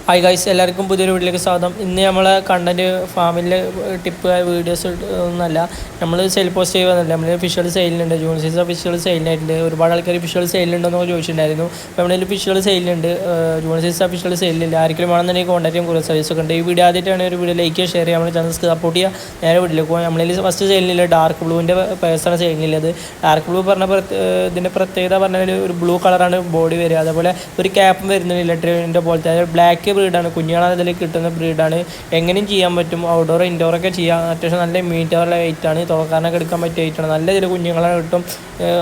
Hi guys, എല്ലാവർക്കും പുതിയൊരു വീട്ടിലേക്ക് സ്വാഗതം. ഇന്ന് നമ്മളെ കണ്ടൻറ്റ് ഫാമിലെ ടിപ്പ് വീഡിയോസ് ഒന്നുമല്ല, നമ്മൾ സെയിൽ പോസ്റ്റ് ചെയ്യുന്നതല്ല. നമ്മൾ ഫിഷുകൾ സെയിലുണ്ട്, ജൂൺ സീസൺ ഫിഷുകൾ സെയിലായിട്ടുണ്ട്. ഒരുപാട് ആൾക്കാർ ഫിഷുകൾ സെയിലുണ്ടെന്നൊക്കെ ചോദിച്ചിട്ടുണ്ടായിരുന്നു. അപ്പോൾ നമ്മുടെ ഫിഷുകൾ സെയിലുണ്ട്, ജൂൺ സീസൺ ഫിഷുകൾ സെയിലില്ല. ആർക്കെങ്കിലും വേണമെന്നുണ്ടെങ്കിൽ കോൺടാക്ട് ചെയ്യാൻ കുറേ സർവീസ് ഒക്കെ ഉണ്ട്. ഈ വീഡിയോ ആദ്യമായിട്ടാണ് ഒരു വീഡിയോ ലൈക്ക് ഷെയർ ചെയ്യുക, നമ്മുടെ ചാനൽ സപ്പോർട്ട് ചെയ്യുക. നേരെ വീട്ടിലേക്ക് പോകാം. നമ്മളതിൽ ഫസ്റ്റ് സെയിലില്ല ഡാർക്ക് ബ്ലൂവിൻ്റെ പേഴ്സാണ് സെയിലില്ലത്. ഡാർക്ക് ബ്ലൂ ഇതിൻ്റെ പ്രത്യേകത പറഞ്ഞാൽ ഒരു ബ്ലൂ കളറാണ് ബോഡി വരിക. അതേപോലെ ഒരു ക്യാപ്പും വരുന്നില്ല ഇലക്ട്രിക്കിൻ്റെ പോലത്തെ. ബ്ലാക്ക് ബ്രീഡാണ്, കുഞ്ഞുങ്ങളാണ് ഇതിൽ കിട്ടുന്ന ബ്രീഡാണ്. എങ്ങനെയും ചെയ്യാൻ പറ്റും, ഔട്ട്ഡോർ ഇൻഡോറൊക്കെ ചെയ്യാം. അത്യാവശ്യം നല്ല മീറ്ററുള്ള വെയിറ്റാണ്, തുറക്കാനൊക്കെ എടുക്കാൻ പറ്റിയ വെയിറ്റാണ്. നല്ല ഇതിൽ കുഞ്ഞുങ്ങളെ കിട്ടും.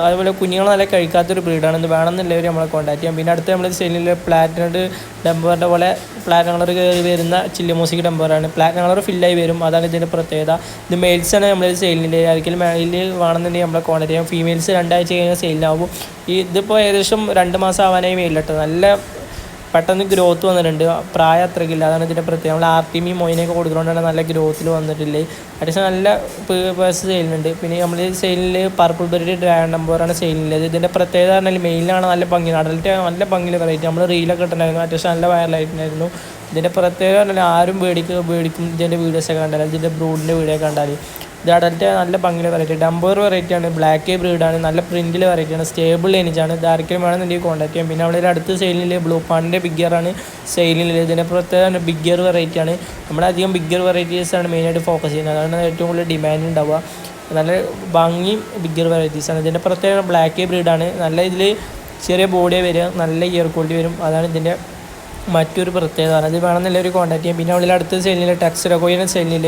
അതുപോലെ കുഞ്ഞുങ്ങൾ നല്ല കഴിക്കാത്തൊരു ബ്രീഡാണ്. ഇത് വേണമെന്നുള്ളവർ നമ്മളെ കോൺടാക്ട് ചെയ്യാം. പിന്നെ അടുത്ത് നമ്മൾ സെയിലിൽ പ്ലാറ്റിനഡ് ഡംബറിൻ്റെ പോലെ പ്ലാറ്റിനം കളർ കയറി വരുന്ന ചില്ലി മോസിക് ഡംബറാണ്. പ്ലാറ്റിനം കളർ ഫില്ലായി വരും, അതാണ് ഇതിൻ്റെ പ്രത്യേകത. ഇത് മെയിൽസാണ് നമ്മൾ സെയിലിൽ. ആർക്കെങ്കിലും മെയിൽ വേണമെന്നുണ്ടെങ്കിൽ നമ്മളെ കോൺടാക്ട് ചെയ്യാം. ഫീമെയിൽസ് 2 ആഴ്ച കഴിഞ്ഞാൽ സെയിലാവും. ഇതിപ്പോൾ ഏകദേശം 2 മാസം ആവാനായി മെയിലിട്ടോ. നല്ല പെട്ടെന്ന് ഗ്രോത്ത് വന്നിട്ടുണ്ട്, പ്രായം അത്രയ്ക്കില്ല, അതാണ് ഇതിൻ്റെ പ്രത്യേകം. നമ്മൾ ആർട്ടിമി മൊയിനൊക്കെ കൊടുക്കുന്നതുകൊണ്ടാണ് നല്ല ഗ്രോത്തിൽ വന്നിട്ടില്ലേ. അത്യാവശ്യം നല്ല പേഴ്സ് സെയിലുണ്ട്. പിന്നെ നമ്മൾ സെയിലിൽ പർപ്പിൾ ബെറി ഡ്രാഗൺ നമ്പറാണ് സെയിലുള്ളത്. ഇതിൻ്റെ പ്രത്യേകത പറഞ്ഞാൽ മെയിലാണ് നല്ല ഭംഗി, അഡൽറ്റ് നല്ല ഭംഗിയിൽ വെറൈറ്റി. നമ്മൾ റീലൊക്കെ ഇട്ടിട്ടുണ്ടായിരുന്നു, അത്യാവശ്യം നല്ല വൈറലായിട്ടുണ്ടായിരുന്നു. ഇതിൻ്റെ പ്രത്യേകത പറഞ്ഞാൽ ആരും പേടിക്കും ഇതിൻ്റെ വീഡിയോസൊക്കെ കണ്ടാൽ, ഇതിൻ്റെ ബ്രൂഡിൻ്റെ വീഡിയോ കണ്ടാൽ. ഇത് അഡൽറ്റ് നല്ല ഭംഗിയിൽ വെറൈറ്റി, ഡംബർ വെറൈറ്റിയാണ്, ബ്ലാക്ക് ബ്രീഡാണ്, നല്ല പ്രിൻറ്റിൽ വെറൈറ്റിയാണ്, സ്റ്റേബിൾ ലേനിച്ചാണ്. ഇത് ആർക്കെങ്കിലും വേണമെന്നുണ്ടെങ്കിൽ കോൺടാക്ട് ചെയ്യാം. പിന്നെ അവിടെ അടുത്ത സെയിലിൽ ബ്ലൂ പാണ്ടിൻ്റെ ബിഗ്ഗറാണ് സെയിലിൽ. ഇതിൻ്റെ പ്രത്യേകത ബിഗ്ഗർ വെറൈറ്റിയാണ്. നമ്മളധികം ബിഗ്ഗർ വെറൈറ്റീസാണ് മെയിനായിട്ട് ഫോക്കസ് ചെയ്യുന്നത്, അതാണ് ഏറ്റവും കൂടുതൽ ഡിമാൻഡ് ഉണ്ടാവുക. നല്ല ഭംഗിയും ബിഗ്ഗർ വെറൈറ്റീസാണ്. ഇതിൻ്റെ പ്രത്യേക ബ്ലാക്ക് ബ്രീഡാണ്. നല്ല ഇതിൽ ചെറിയ ബോഡിയെ വരിക, നല്ല ഇയർ ക്വാളിറ്റി വരും, അതാണ് ഇതിൻ്റെ മറ്റൊരു പ്രത്യേകത. അത് വേണമെന്നുള്ള ഒരു കോൺടാക്ട് ചെയ്യാം. പിന്നെ ഉള്ളിൽ അടുത്ത സെയിലിൽ ടെക്സിറോകോയിൻ്റെ സെയിലിൽ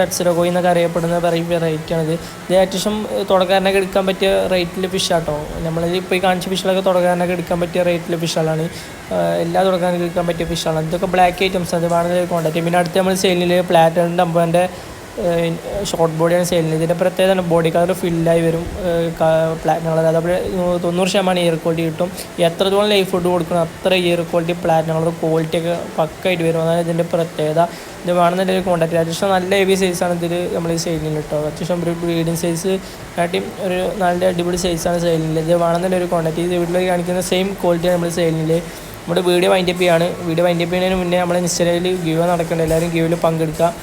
ടെക്സിറോകോയി എന്നൊക്കെ അറിയപ്പെടുന്ന വെറൈറ്റിയാണിത്. ഇത് അത്യാവശ്യം തുടക്കാരനൊക്കെ എടുക്കാൻ പറ്റിയ റേറ്റിൽ ഫിഷാട്ടോ. നമ്മളിൽ ഇപ്പോൾ ഈ കാണിച്ച ഫിഷുകളൊക്കെ തുടക്കാരനൊക്കെ എടുക്കാൻ പറ്റിയ റേറ്റിൽ ഫിഷുകളാണ്. എല്ലാ തുടക്കാരനൊക്കെ എടുക്കാൻ പറ്റിയ ഫിഷാണ്. ഇതൊക്കെ ബ്ലാക്ക് ഐറ്റംസ്, അത് വേണമെന്നുള്ള കോൺടാക്ട് ചെയ്യും. പിന്നെ അടുത്ത് നമ്മൾ സെയിലിൽ പ്ലാറ്റിനം ഡംബറിൻ്റെ ഷോർട്ട് ബോഡിയാണ് സെയിലിൽ. ഇതിൻ്റെ പ്രത്യേകത ബോഡി കളർ ഫില്ലായി വരും, പ്ലാറ്റിനം കളർ. അതേപോലെ 90% ഇയർ ക്വാളിറ്റി കിട്ടും. എത്രത്തോളം ലൈഫ് ഫുഡ് കൊടുക്കണം അത്ര ഇയർ ക്വാളിറ്റി പ്ലാറ്റിനം കളർ ക്വാളിറ്റിയൊക്കെ പക്കായിട്ട് വരും, അതാണ് ഇതിൻ്റെ പ്രത്യേകത. ഇത് വേണമെന്നുണ്ടെങ്കിൽ കോൺടാക്ട് ചെയ്യാം. അത്യാവശ്യം നല്ല ഹെവി സൈസാണ് ഇതിൽ നമ്മൾ ഈ സെയിലിൽ കേട്ടോ. അത്യാവശ്യം ഒരു ബ്രീഡിങ് സൈസ് കാട്ടി ഒരു നല്ല അടിപൊളി സൈസാണ് സെയിലിൽ. ഇത് വേണമെന്നുണ്ടെങ്കിൽ ഒരു കോൺടാക്ട് ചെയ്ത് വീട്ടിലേക്ക് കാണിക്കുന്ന സെയിം ക്വാളിറ്റിയാണ് നമ്മൾ സെയിലിൽ. നമ്മുടെ വീഡിയോ വൈൻഡപ്പ് ചെയ്യാണ്. വീഡിയോ വൈൻഡപ്പ് ചെയ്യുന്നതിന് മുന്നേ നമ്മളെ ഇൻസ്റ്റയിൽ ഗിവ് നടക്കുന്നുണ്ട്, എല്ലാവരും ഗിവിൽ പങ്കെടുക്കുക.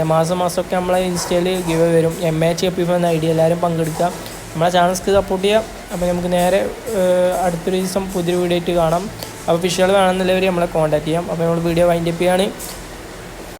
മാസമൊക്കെ നമ്മളെ ഇൻസ്റ്റയിൽ ഗിവ് വരും. MHFP എന്ന ഐഡിയ, എല്ലാവരും പങ്കെടുക്കുക. നമ്മളെ ചാനൽസ്ക്ക് സപ്പോർട്ട് ചെയ്യാം. അപ്പോൾ നമുക്ക് നേരെ അടുത്തൊരു ദിവസം പുതിയൊരു വീഡിയോ ആയിട്ട് കാണാം. അപ്പോൾ ഫിഷുകൾ വേണമെന്നുള്ളവർ നമ്മളെ കോൺടാക്ട് ചെയ്യാം. അപ്പോൾ നമ്മൾ വീഡിയോ വൈൻഡപ്പ് ചെയ്യാണ്.